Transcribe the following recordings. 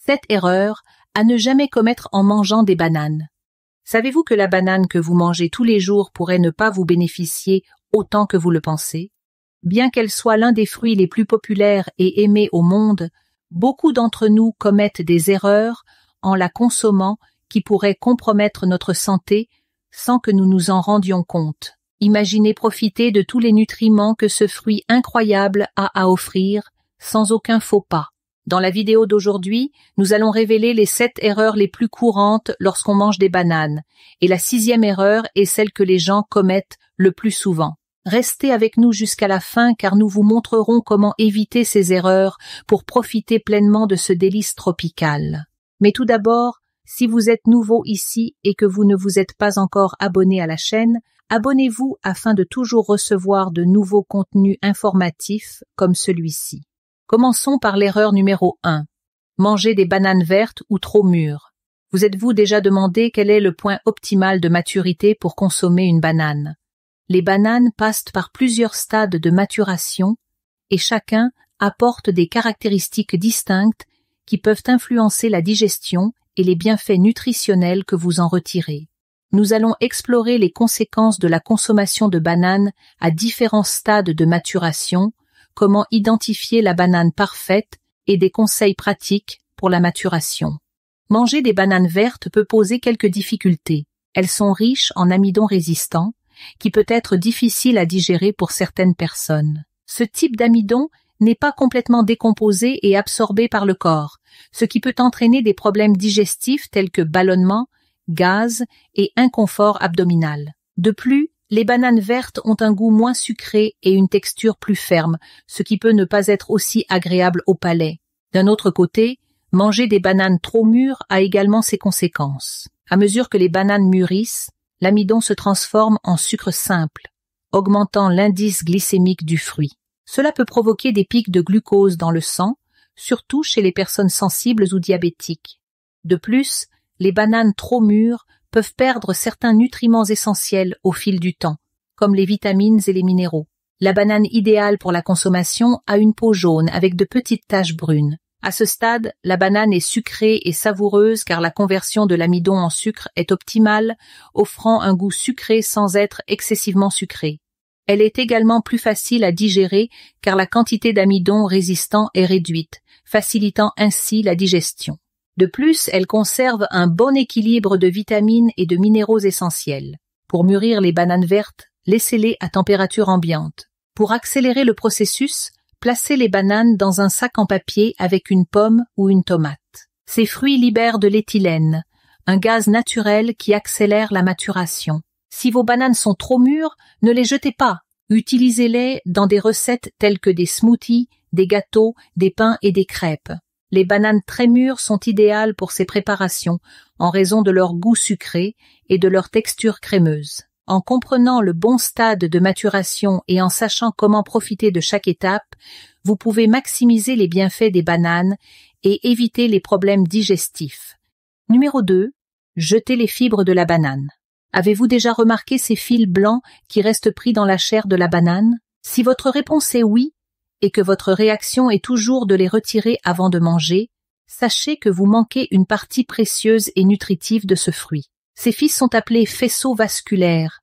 7 erreurs à ne jamais commettre en mangeant des bananes. Savez-vous que la banane que vous mangez tous les jours pourrait ne pas vous bénéficier autant que vous le pensez? Bien qu'elle soit l'un des fruits les plus populaires et aimés au monde, beaucoup d'entre nous commettent des erreurs en la consommant qui pourraient compromettre notre santé sans que nous nous en rendions compte. Imaginez profiter de tous les nutriments que ce fruit incroyable a à offrir sans aucun faux pas. Dans la vidéo d'aujourd'hui, nous allons révéler les 7 erreurs les plus courantes lorsqu'on mange des bananes, et la 6e erreur est celle que les gens commettent le plus souvent. Restez avec nous jusqu'à la fin car nous vous montrerons comment éviter ces erreurs pour profiter pleinement de ce délice tropical. Mais tout d'abord, si vous êtes nouveau ici et que vous ne vous êtes pas encore abonné à la chaîne, abonnez-vous afin de toujours recevoir de nouveaux contenus informatifs comme celui-ci. Commençons par l'erreur numéro 1. Manger des bananes vertes ou trop mûres. Vous êtes-vous déjà demandé quel est le point optimal de maturité pour consommer une banane? Les bananes passent par plusieurs stades de maturation et chacun apporte des caractéristiques distinctes qui peuvent influencer la digestion et les bienfaits nutritionnels que vous en retirez. Nous allons explorer les conséquences de la consommation de bananes à différents stades de maturation, comment identifier la banane parfaite et des conseils pratiques pour la maturation. Manger des bananes vertes peut poser quelques difficultés. Elles sont riches en amidon résistant, qui peut être difficile à digérer pour certaines personnes. Ce type d'amidon n'est pas complètement décomposé et absorbé par le corps, ce qui peut entraîner des problèmes digestifs tels que ballonnement, gaz et inconfort abdominal. De plus, les bananes vertes ont un goût moins sucré et une texture plus ferme, ce qui peut ne pas être aussi agréable au palais. D'un autre côté, manger des bananes trop mûres a également ses conséquences. À mesure que les bananes mûrissent, l'amidon se transforme en sucre simple, augmentant l'indice glycémique du fruit. Cela peut provoquer des pics de glucose dans le sang, surtout chez les personnes sensibles ou diabétiques. De plus, les bananes trop mûres peuvent perdre certains nutriments essentiels au fil du temps, comme les vitamines et les minéraux. La banane idéale pour la consommation a une peau jaune avec de petites taches brunes. À ce stade, la banane est sucrée et savoureuse car la conversion de l'amidon en sucre est optimale, offrant un goût sucré sans être excessivement sucrée. Elle est également plus facile à digérer car la quantité d'amidon résistant est réduite, facilitant ainsi la digestion. De plus, elle conserve un bon équilibre de vitamines et de minéraux essentiels. Pour mûrir les bananes vertes, laissez-les à température ambiante. Pour accélérer le processus, placez les bananes dans un sac en papier avec une pomme ou une tomate. Ces fruits libèrent de l'éthylène, un gaz naturel qui accélère la maturation. Si vos bananes sont trop mûres, ne les jetez pas. Utilisez-les dans des recettes telles que des smoothies, des gâteaux, des pains et des crêpes. Les bananes très mûres sont idéales pour ces préparations en raison de leur goût sucré et de leur texture crémeuse. En comprenant le bon stade de maturation et en sachant comment profiter de chaque étape, vous pouvez maximiser les bienfaits des bananes et éviter les problèmes digestifs. Numéro 2. Jetez les fibres de la banane. Avez-vous déjà remarqué ces fils blancs qui restent pris dans la chair de la banane? Si votre réponse est oui, et que votre réaction est toujours de les retirer avant de manger, sachez que vous manquez une partie précieuse et nutritive de ce fruit. Ces fils sont appelés faisceaux vasculaires,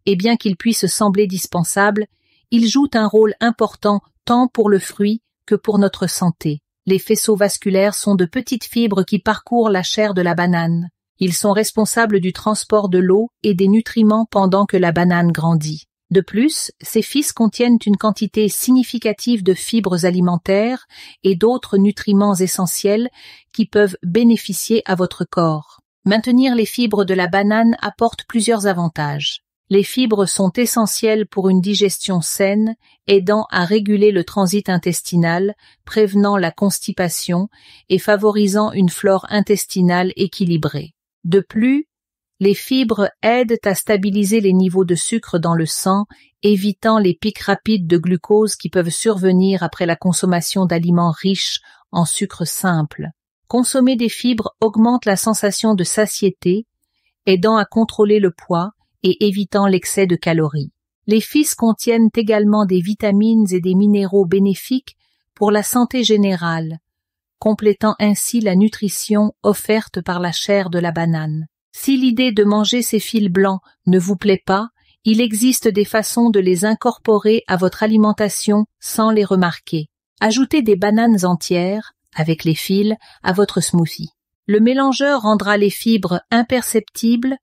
et bien qu'ils puissent sembler dispensables, ils jouent un rôle important tant pour le fruit que pour notre santé. Les faisceaux vasculaires sont de petites fibres qui parcourent la chair de la banane. Ils sont responsables du transport de l'eau et des nutriments pendant que la banane grandit. De plus, ces fils contiennent une quantité significative de fibres alimentaires et d'autres nutriments essentiels qui peuvent bénéficier à votre corps. Maintenir les fibres de la banane apporte plusieurs avantages. Les fibres sont essentielles pour une digestion saine, aidant à réguler le transit intestinal, prévenant la constipation et favorisant une flore intestinale équilibrée. De plus, les fibres aident à stabiliser les niveaux de sucre dans le sang, évitant les pics rapides de glucose qui peuvent survenir après la consommation d'aliments riches en sucre simple. Consommer des fibres augmente la sensation de satiété, aidant à contrôler le poids et évitant l'excès de calories. Les fils contiennent également des vitamines et des minéraux bénéfiques pour la santé générale, complétant ainsi la nutrition offerte par la chair de la banane. Si l'idée de manger ces fils blancs ne vous plaît pas, il existe des façons de les incorporer à votre alimentation sans les remarquer. Ajoutez des bananes entières, avec les fils, à votre smoothie. Le mélangeur rendra les fibres imperceptibles,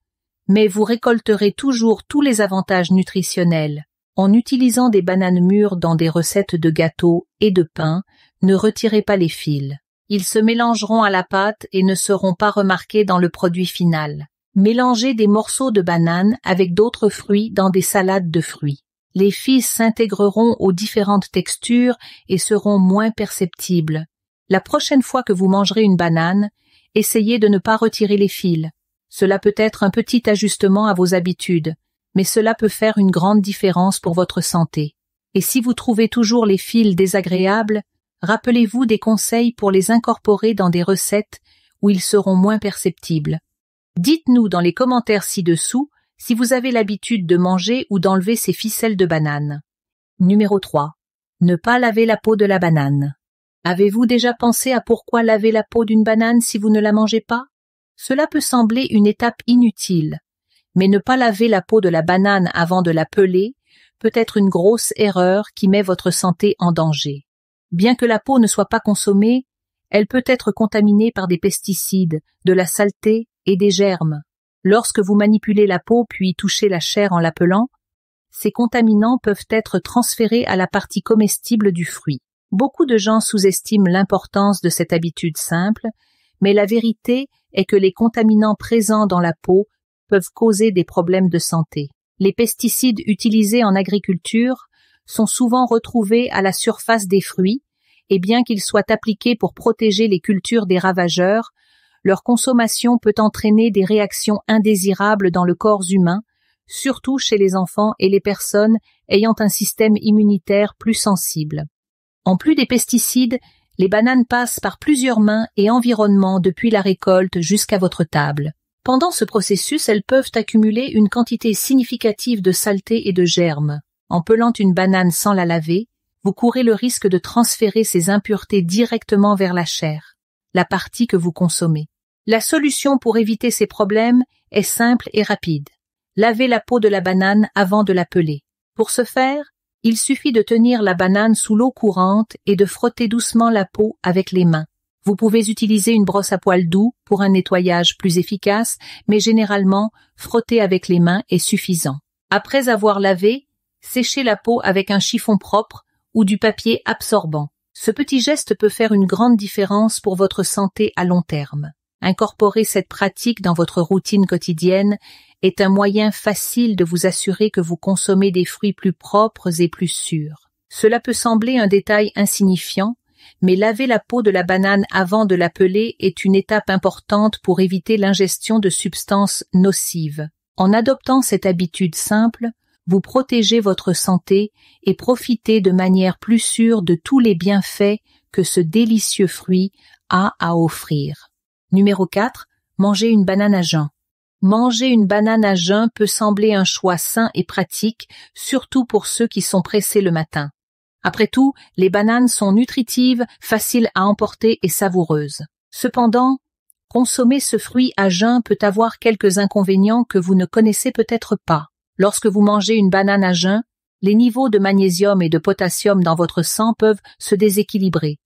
mais vous récolterez toujours tous les avantages nutritionnels. En utilisant des bananes mûres dans des recettes de gâteaux et de pain, ne retirez pas les fils. Ils se mélangeront à la pâte et ne seront pas remarqués dans le produit final. Mélangez des morceaux de banane avec d'autres fruits dans des salades de fruits. Les fils s'intégreront aux différentes textures et seront moins perceptibles. La prochaine fois que vous mangerez une banane, essayez de ne pas retirer les fils. Cela peut être un petit ajustement à vos habitudes, mais cela peut faire une grande différence pour votre santé. Et si vous trouvez toujours les fils désagréables, rappelez-vous des conseils pour les incorporer dans des recettes où ils seront moins perceptibles. Dites-nous dans les commentaires ci-dessous si vous avez l'habitude de manger ou d'enlever ces ficelles de banane. Numéro 3. Ne pas laver la peau de la banane. Avez-vous déjà pensé à pourquoi laver la peau d'une banane si vous ne la mangez pas? Cela peut sembler une étape inutile, mais ne pas laver la peau de la banane avant de la peler peut être une grosse erreur qui met votre santé en danger. Bien que la peau ne soit pas consommée, elle peut être contaminée par des pesticides, de la saleté et des germes. Lorsque vous manipulez la peau puis touchez la chair en la pelant, ces contaminants peuvent être transférés à la partie comestible du fruit. Beaucoup de gens sous-estiment l'importance de cette habitude simple, mais la vérité est que les contaminants présents dans la peau peuvent causer des problèmes de santé. Les pesticides utilisés en agriculture sont souvent retrouvés à la surface des fruits, et bien qu'ils soient appliqués pour protéger les cultures des ravageurs, leur consommation peut entraîner des réactions indésirables dans le corps humain, surtout chez les enfants et les personnes ayant un système immunitaire plus sensible. En plus des pesticides, les bananes passent par plusieurs mains et environnements depuis la récolte jusqu'à votre table. Pendant ce processus, elles peuvent accumuler une quantité significative de saleté et de germes. En pelant une banane sans la laver, vous courez le risque de transférer ces impuretés directement vers la chair, la partie que vous consommez. La solution pour éviter ces problèmes est simple et rapide. Lavez la peau de la banane avant de la peler. Pour ce faire, il suffit de tenir la banane sous l'eau courante et de frotter doucement la peau avec les mains. Vous pouvez utiliser une brosse à poils doux pour un nettoyage plus efficace, mais généralement, frotter avec les mains est suffisant. Après avoir lavé, séchez la peau avec un chiffon propre ou du papier absorbant. Ce petit geste peut faire une grande différence pour votre santé à long terme. Incorporer cette pratique dans votre routine quotidienne est un moyen facile de vous assurer que vous consommez des fruits plus propres et plus sûrs. Cela peut sembler un détail insignifiant, mais laver la peau de la banane avant de la peler est une étape importante pour éviter l'ingestion de substances nocives. En adoptant cette habitude simple, vous protégez votre santé et profitez de manière plus sûre de tous les bienfaits que ce délicieux fruit a à offrir. Numéro 4. Manger une banane à jeun. Manger une banane à jeun peut sembler un choix sain et pratique, surtout pour ceux qui sont pressés le matin. Après tout, les bananes sont nutritives, faciles à emporter et savoureuses. Cependant, consommer ce fruit à jeun peut avoir quelques inconvénients que vous ne connaissez peut-être pas. Lorsque vous mangez une banane à jeun, les niveaux de magnésium et de potassium dans votre sang peuvent se déséquilibrer.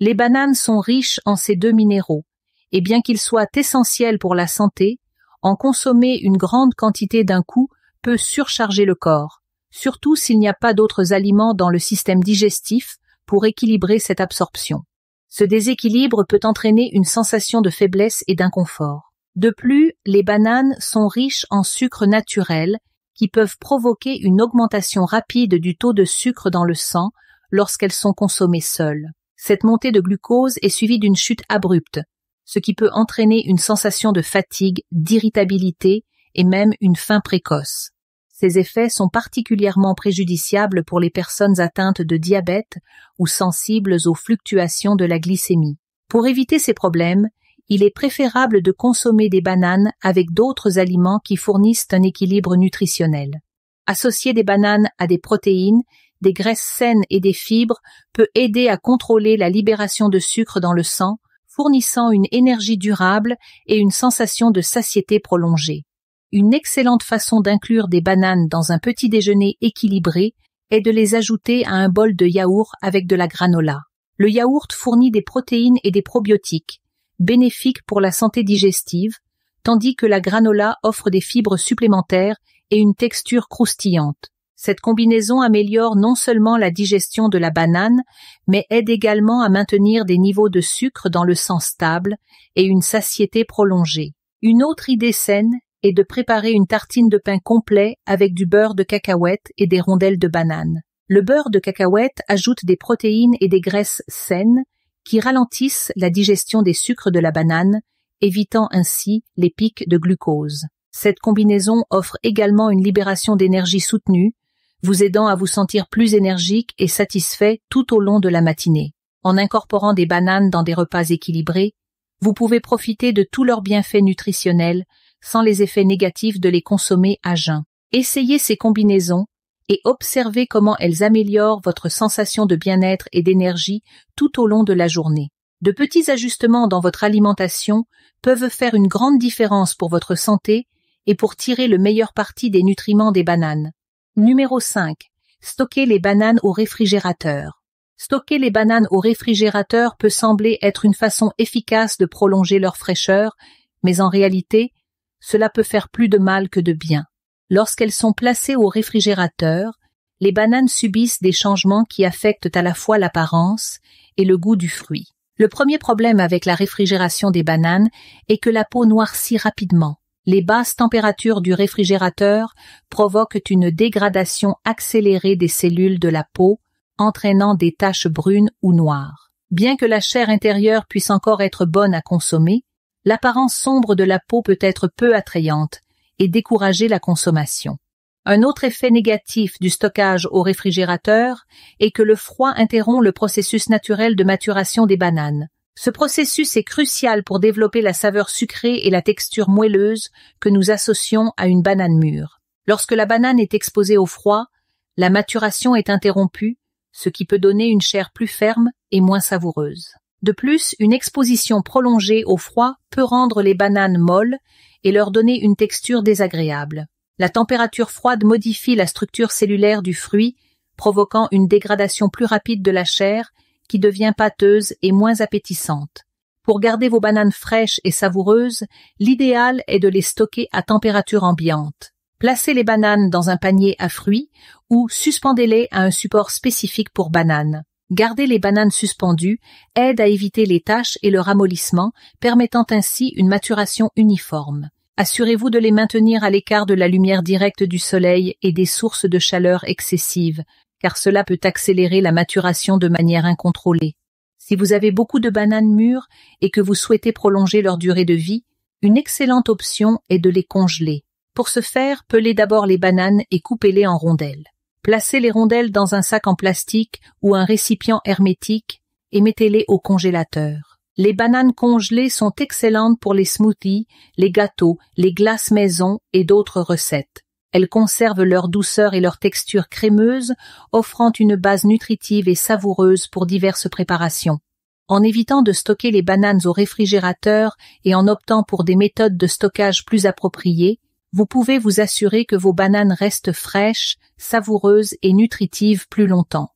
Les bananes sont riches en ces deux minéraux, et bien qu'ils soient essentiels pour la santé, en consommer une grande quantité d'un coup peut surcharger le corps, surtout s'il n'y a pas d'autres aliments dans le système digestif pour équilibrer cette absorption. Ce déséquilibre peut entraîner une sensation de faiblesse et d'inconfort. De plus, les bananes sont riches en sucre naturel qui peuvent provoquer une augmentation rapide du taux de sucre dans le sang lorsqu'elles sont consommées seules. Cette montée de glucose est suivie d'une chute abrupte, ce qui peut entraîner une sensation de fatigue, d'irritabilité et même une faim précoce. Ces effets sont particulièrement préjudiciables pour les personnes atteintes de diabète ou sensibles aux fluctuations de la glycémie. Pour éviter ces problèmes, il est préférable de consommer des bananes avec d'autres aliments qui fournissent un équilibre nutritionnel. Associer des bananes à des protéines, des graisses saines et des fibres peut aider à contrôler la libération de sucre dans le sang, fournissant une énergie durable et une sensation de satiété prolongée. Une excellente façon d'inclure des bananes dans un petit déjeuner équilibré est de les ajouter à un bol de yaourt avec de la granola. Le yaourt fournit des protéines et des probiotiques, bénéfiques pour la santé digestive, tandis que la granola offre des fibres supplémentaires et une texture croustillante. Cette combinaison améliore non seulement la digestion de la banane, mais aide également à maintenir des niveaux de sucre dans le sang stables et une satiété prolongée. Une autre idée saine est de préparer une tartine de pain complet avec du beurre de cacahuète et des rondelles de banane. Le beurre de cacahuète ajoute des protéines et des graisses saines qui ralentissent la digestion des sucres de la banane, évitant ainsi les pics de glucose. Cette combinaison offre également une libération d'énergie soutenue, vous aidant à vous sentir plus énergique et satisfait tout au long de la matinée. En incorporant des bananes dans des repas équilibrés, vous pouvez profiter de tous leurs bienfaits nutritionnels sans les effets négatifs de les consommer à jeun. Essayez ces combinaisons et observez comment elles améliorent votre sensation de bien-être et d'énergie tout au long de la journée. De petits ajustements dans votre alimentation peuvent faire une grande différence pour votre santé et pour tirer le meilleur parti des nutriments des bananes. Numéro 5. Stocker les bananes au réfrigérateur. Stocker les bananes au réfrigérateur peut sembler être une façon efficace de prolonger leur fraîcheur, mais en réalité, cela peut faire plus de mal que de bien. Lorsqu'elles sont placées au réfrigérateur, les bananes subissent des changements qui affectent à la fois l'apparence et le goût du fruit. Le premier problème avec la réfrigération des bananes est que la peau noircit rapidement. Les basses températures du réfrigérateur provoquent une dégradation accélérée des cellules de la peau, entraînant des taches brunes ou noires. Bien que la chair intérieure puisse encore être bonne à consommer, l'apparence sombre de la peau peut être peu attrayante et décourager la consommation. Un autre effet négatif du stockage au réfrigérateur est que le froid interrompt le processus naturel de maturation des bananes. Ce processus est crucial pour développer la saveur sucrée et la texture moelleuse que nous associons à une banane mûre. Lorsque la banane est exposée au froid, la maturation est interrompue, ce qui peut donner une chair plus ferme et moins savoureuse. De plus, une exposition prolongée au froid peut rendre les bananes molles et leur donner une texture désagréable. La température froide modifie la structure cellulaire du fruit, provoquant une dégradation plus rapide de la chair qui devient pâteuse et moins appétissante. Pour garder vos bananes fraîches et savoureuses, l'idéal est de les stocker à température ambiante. Placez les bananes dans un panier à fruits ou suspendez-les à un support spécifique pour bananes. Garder les bananes suspendues aide à éviter les taches et le ramollissement, permettant ainsi une maturation uniforme. Assurez-vous de les maintenir à l'écart de la lumière directe du soleil et des sources de chaleur excessives, car cela peut accélérer la maturation de manière incontrôlée. Si vous avez beaucoup de bananes mûres et que vous souhaitez prolonger leur durée de vie, une excellente option est de les congeler. Pour ce faire, pelez d'abord les bananes et coupez-les en rondelles. Placez les rondelles dans un sac en plastique ou un récipient hermétique et mettez-les au congélateur. Les bananes congelées sont excellentes pour les smoothies, les gâteaux, les glaces maison et d'autres recettes. Elles conservent leur douceur et leur texture crémeuse, offrant une base nutritive et savoureuse pour diverses préparations. En évitant de stocker les bananes au réfrigérateur et en optant pour des méthodes de stockage plus appropriées, vous pouvez vous assurer que vos bananes restent fraîches, savoureuses et nutritives plus longtemps.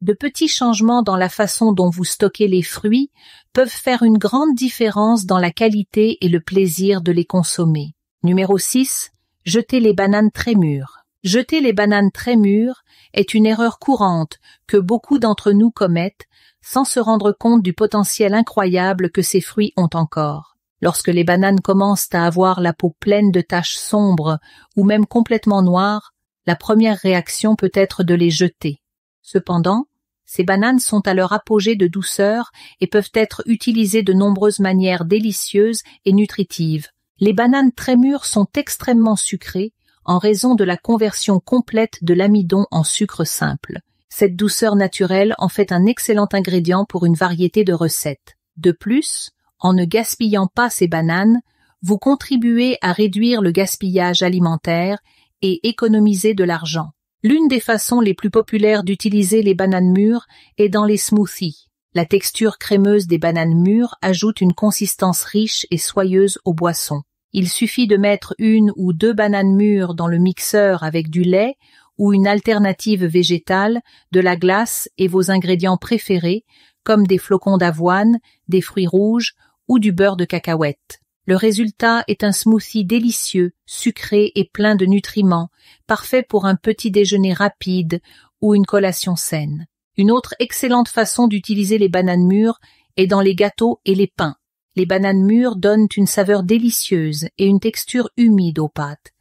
De petits changements dans la façon dont vous stockez les fruits peuvent faire une grande différence dans la qualité et le plaisir de les consommer. Numéro 6. Jeter les bananes très mûres. Jeter les bananes très mûres est une erreur courante que beaucoup d'entre nous commettent sans se rendre compte du potentiel incroyable que ces fruits ont encore. Lorsque les bananes commencent à avoir la peau pleine de taches sombres ou même complètement noires, la première réaction peut être de les jeter. Cependant, ces bananes sont à leur apogée de douceur et peuvent être utilisées de nombreuses manières délicieuses et nutritives. Les bananes très mûres sont extrêmement sucrées en raison de la conversion complète de l'amidon en sucre simple. Cette douceur naturelle en fait un excellent ingrédient pour une variété de recettes. De plus, en ne gaspillant pas ces bananes, vous contribuez à réduire le gaspillage alimentaire et économiser de l'argent. L'une des façons les plus populaires d'utiliser les bananes mûres est dans les smoothies. La texture crémeuse des bananes mûres ajoute une consistance riche et soyeuse aux boissons. Il suffit de mettre 1 ou 2 bananes mûres dans le mixeur avec du lait ou une alternative végétale, de la glace et vos ingrédients préférés, comme des flocons d'avoine, des fruits rouges ou du beurre de cacahuète. Le résultat est un smoothie délicieux, sucré et plein de nutriments, parfait pour un petit déjeuner rapide ou une collation saine. Une autre excellente façon d'utiliser les bananes mûres est dans les gâteaux et les pains. Les bananes mûres donnent une saveur délicieuse et une texture humide aux pâtes,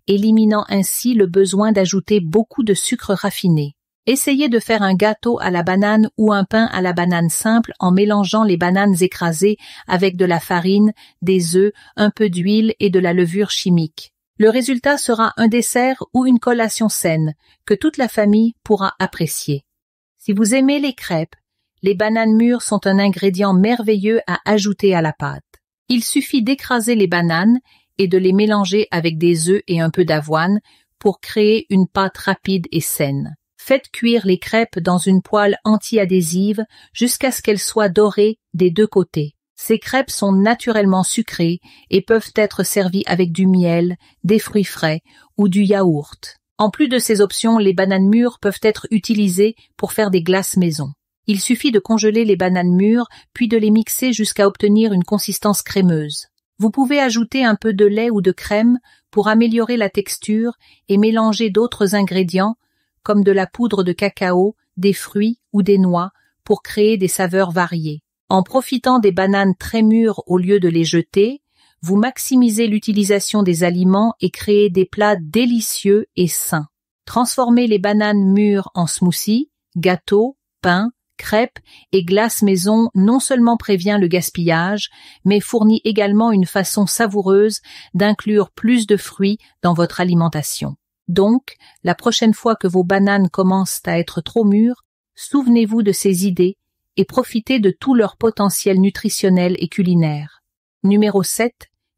éliminant ainsi le besoin d'ajouter beaucoup de sucre raffiné. Essayez de faire un gâteau à la banane ou un pain à la banane simple en mélangeant les bananes écrasées avec de la farine, des œufs, un peu d'huile et de la levure chimique. Le résultat sera un dessert ou une collation saine que toute la famille pourra apprécier. Si vous aimez les crêpes, les bananes mûres sont un ingrédient merveilleux à ajouter à la pâte. Il suffit d'écraser les bananes et de les mélanger avec des œufs et un peu d'avoine pour créer une pâte rapide et saine. Faites cuire les crêpes dans une poêle anti-adhésive jusqu'à ce qu'elles soient dorées des 2 côtés. Ces crêpes sont naturellement sucrées et peuvent être servies avec du miel, des fruits frais ou du yaourt. En plus de ces options, les bananes mûres peuvent être utilisées pour faire des glaces maison. Il suffit de congeler les bananes mûres puis de les mixer jusqu'à obtenir une consistance crémeuse. Vous pouvez ajouter un peu de lait ou de crème pour améliorer la texture et mélanger d'autres ingrédients comme de la poudre de cacao, des fruits ou des noix pour créer des saveurs variées. En profitant des bananes très mûres au lieu de les jeter, vous maximisez l'utilisation des aliments et créez des plats délicieux et sains. Transformer les bananes mûres en smoothies, gâteaux, pains, crêpes et glaces maison non seulement prévient le gaspillage, mais fournit également une façon savoureuse d'inclure plus de fruits dans votre alimentation. Donc, la prochaine fois que vos bananes commencent à être trop mûres, souvenez-vous de ces idées et profitez de tout leur potentiel nutritionnel et culinaire. Numéro 7.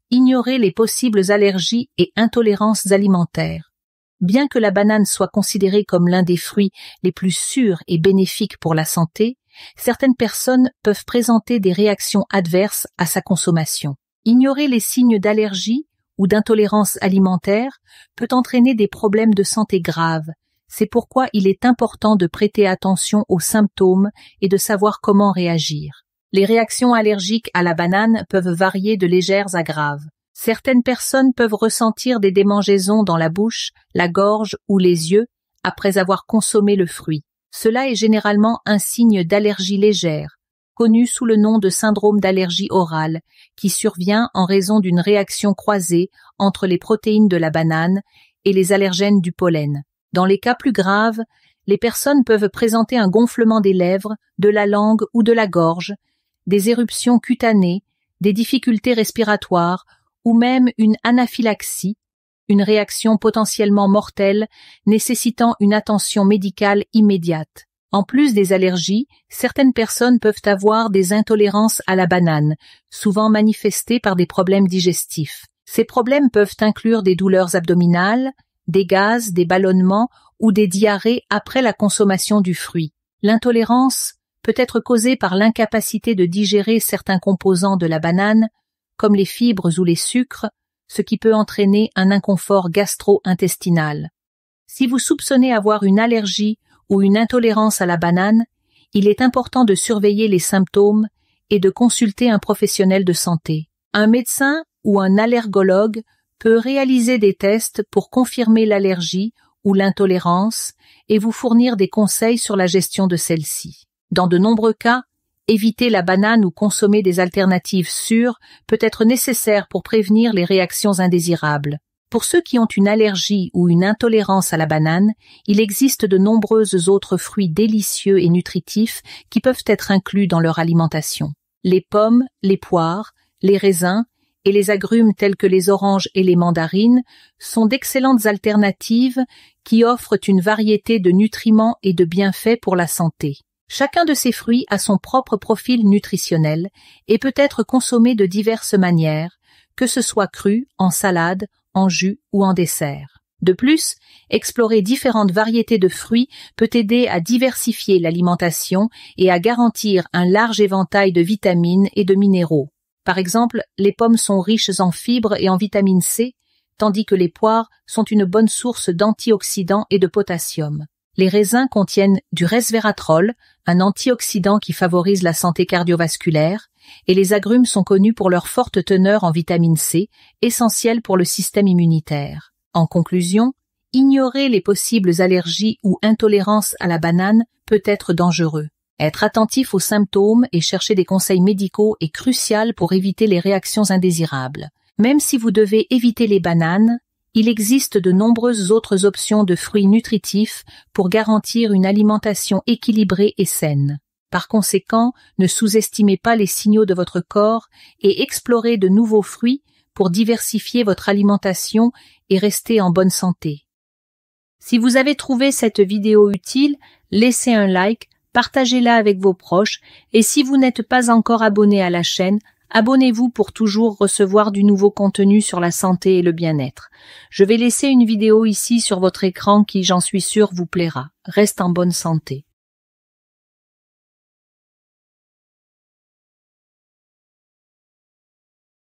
Ignorez les possibles allergies et intolérances alimentaires. Bien que la banane soit considérée comme l'un des fruits les plus sûrs et bénéfiques pour la santé, certaines personnes peuvent présenter des réactions adverses à sa consommation. Ignorer les signes d'allergie ou d'intolérance alimentaire peut entraîner des problèmes de santé graves. C'est pourquoi il est important de prêter attention aux symptômes et de savoir comment réagir. Les réactions allergiques à la banane peuvent varier de légères à graves. Certaines personnes peuvent ressentir des démangeaisons dans la bouche, la gorge ou les yeux après avoir consommé le fruit. Cela est généralement un signe d'allergie légère, connu sous le nom de syndrome d'allergie orale, qui survient en raison d'une réaction croisée entre les protéines de la banane et les allergènes du pollen. Dans les cas plus graves, les personnes peuvent présenter un gonflement des lèvres, de la langue ou de la gorge, des éruptions cutanées, des difficultés respiratoires ou même une anaphylaxie, une réaction potentiellement mortelle nécessitant une attention médicale immédiate. En plus des allergies, certaines personnes peuvent avoir des intolérances à la banane, souvent manifestées par des problèmes digestifs. Ces problèmes peuvent inclure des douleurs abdominales, des gaz, des ballonnements ou des diarrhées après la consommation du fruit. L'intolérance peut être causée par l'incapacité de digérer certains composants de la banane, comme les fibres ou les sucres, ce qui peut entraîner un inconfort gastro-intestinal. Si vous soupçonnez avoir une allergie ou une intolérance à la banane, il est important de surveiller les symptômes et de consulter un professionnel de santé. Un médecin ou un allergologue peut réaliser des tests pour confirmer l'allergie ou l'intolérance et vous fournir des conseils sur la gestion de celle-ci. Dans de nombreux cas, éviter la banane ou consommer des alternatives sûres peut être nécessaire pour prévenir les réactions indésirables. Pour ceux qui ont une allergie ou une intolérance à la banane, il existe de nombreux autres fruits délicieux et nutritifs qui peuvent être inclus dans leur alimentation. Les pommes, les poires, les raisins et les agrumes tels que les oranges et les mandarines sont d'excellentes alternatives qui offrent une variété de nutriments et de bienfaits pour la santé. Chacun de ces fruits a son propre profil nutritionnel et peut être consommé de diverses manières, que ce soit cru, en salade, en jus ou en dessert. De plus, explorer différentes variétés de fruits peut aider à diversifier l'alimentation et à garantir un large éventail de vitamines et de minéraux. Par exemple, les pommes sont riches en fibres et en vitamine C, tandis que les poires sont une bonne source d'antioxydants et de potassium. Les raisins contiennent du resveratrol, un antioxydant qui favorise la santé cardiovasculaire, et les agrumes sont connus pour leur forte teneur en vitamine C, essentielle pour le système immunitaire. En conclusion, ignorer les possibles allergies ou intolérances à la banane peut être dangereux. Être attentif aux symptômes et chercher des conseils médicaux est crucial pour éviter les réactions indésirables. Même si vous devez éviter les bananes, il existe de nombreuses autres options de fruits nutritifs pour garantir une alimentation équilibrée et saine. Par conséquent, ne sous-estimez pas les signaux de votre corps et explorez de nouveaux fruits pour diversifier votre alimentation et rester en bonne santé. Si vous avez trouvé cette vidéo utile, laissez un like, partagez-la avec vos proches et si vous n'êtes pas encore abonné à la chaîne, abonnez-vous pour toujours recevoir du nouveau contenu sur la santé et le bien-être. Je vais laisser une vidéo ici sur votre écran qui, j'en suis sûre, vous plaira. Reste en bonne santé.